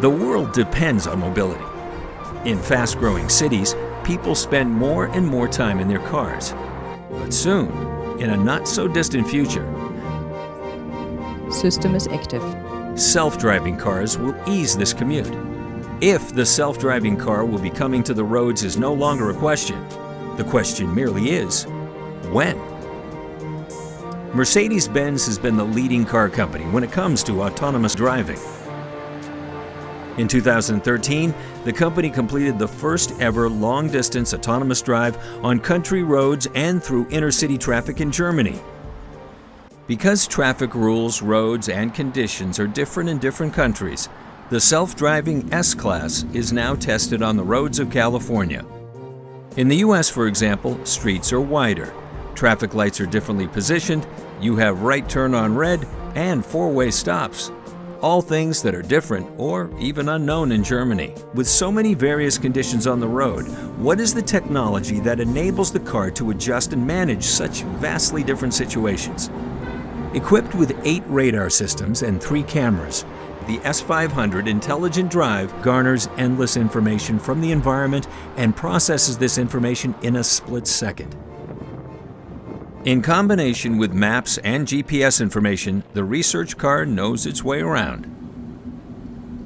The world depends on mobility. In fast-growing cities, people spend more and more time in their cars. But soon, in a not-so-distant future, System is active. self-driving cars will ease this commute. If the self-driving car will be coming to the roads is no longer a question. The question merely is, when? Mercedes-Benz has been the leading car company when it comes to autonomous driving. In 2013, the company completed the first ever long-distance autonomous drive on country roads and through inner-city traffic in Germany. Because traffic rules, roads, and conditions are different in different countries, the self-driving S-Class is now tested on the roads of California. In the US, for example, streets are wider, traffic lights are differently positioned, you have right turn on red, and four-way stops. All things that are different or even unknown in Germany. With so many various conditions on the road, what is the technology that enables the car to adjust and manage such vastly different situations? Equipped with 8 radar systems and 3 cameras, the S500 Intelligent Drive garners endless information from the environment and processes this information in a split second. In combination with maps and GPS information, the research car knows its way around.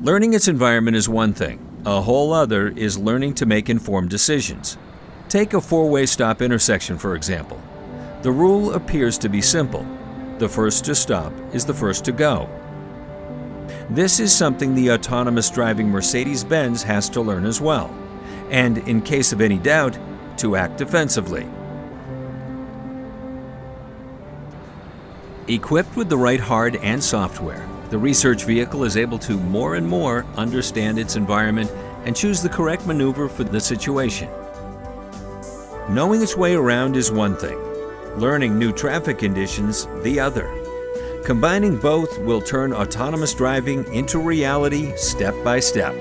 Learning its environment is one thing. A whole other is learning to make informed decisions. Take a four-way stop intersection, for example. The rule appears to be simple. The first to stop is the first to go. This is something the autonomous driving Mercedes-Benz has to learn as well, and in case of any doubt, to act defensively. Equipped with the right hard and software, the research vehicle is able to more and more understand its environment and choose the correct maneuver for the situation. Knowing its way around is one thing, learning new traffic conditions the other. Combining both will turn autonomous driving into reality step by step.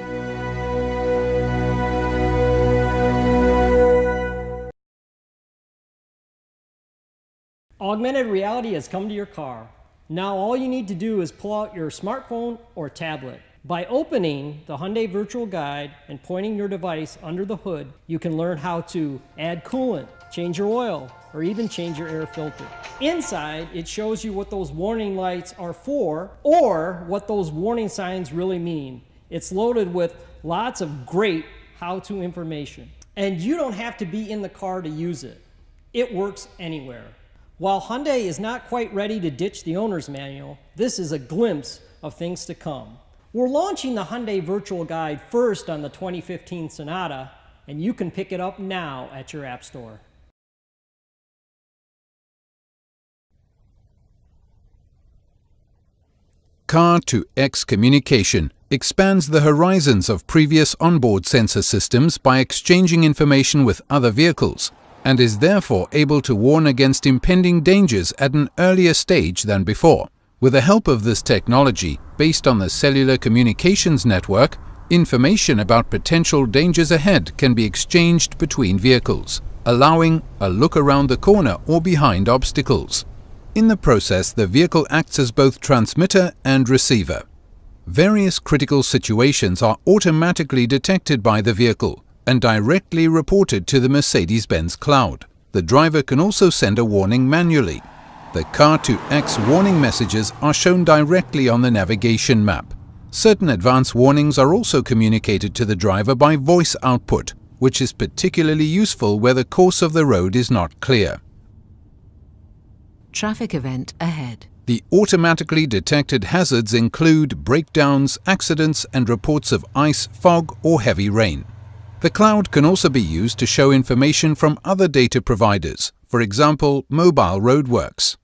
Augmented reality has come to your car. Now all you need to do is pull out your smartphone or tablet. By opening the Hyundai Virtual Guide and pointing your device under the hood, you can learn how to add coolant, change your oil, or even change your air filter. Inside, it shows you what those warning lights are for or what those warning signs really mean. It's loaded with lots of great how-to information. And you don't have to be in the car to use it. It works anywhere. While Hyundai is not quite ready to ditch the owner's manual, this is a glimpse of things to come. We're launching the Hyundai Virtual Guide first on the 2015 Sonata, and you can pick it up now at your App Store. Car-to-X communication expands the horizons of previous onboard sensor systems by exchanging information with other vehicles, and is therefore able to warn against impending dangers at an earlier stage than before. With the help of this technology, based on the cellular communications network, information about potential dangers ahead can be exchanged between vehicles, allowing a look around the corner or behind obstacles. In the process, the vehicle acts as both transmitter and receiver. Various critical situations are automatically detected by the vehicle and directly reported to the Mercedes-Benz cloud. The driver can also send a warning manually. The Car-to-X warning messages are shown directly on the navigation map. Certain advanced warnings are also communicated to the driver by voice output, which is particularly useful where the course of the road is not clear. Traffic event ahead. The automatically detected hazards include breakdowns, accidents, and reports of ice, fog, or heavy rain. The cloud can also be used to show information from other data providers, for example, mobile roadworks.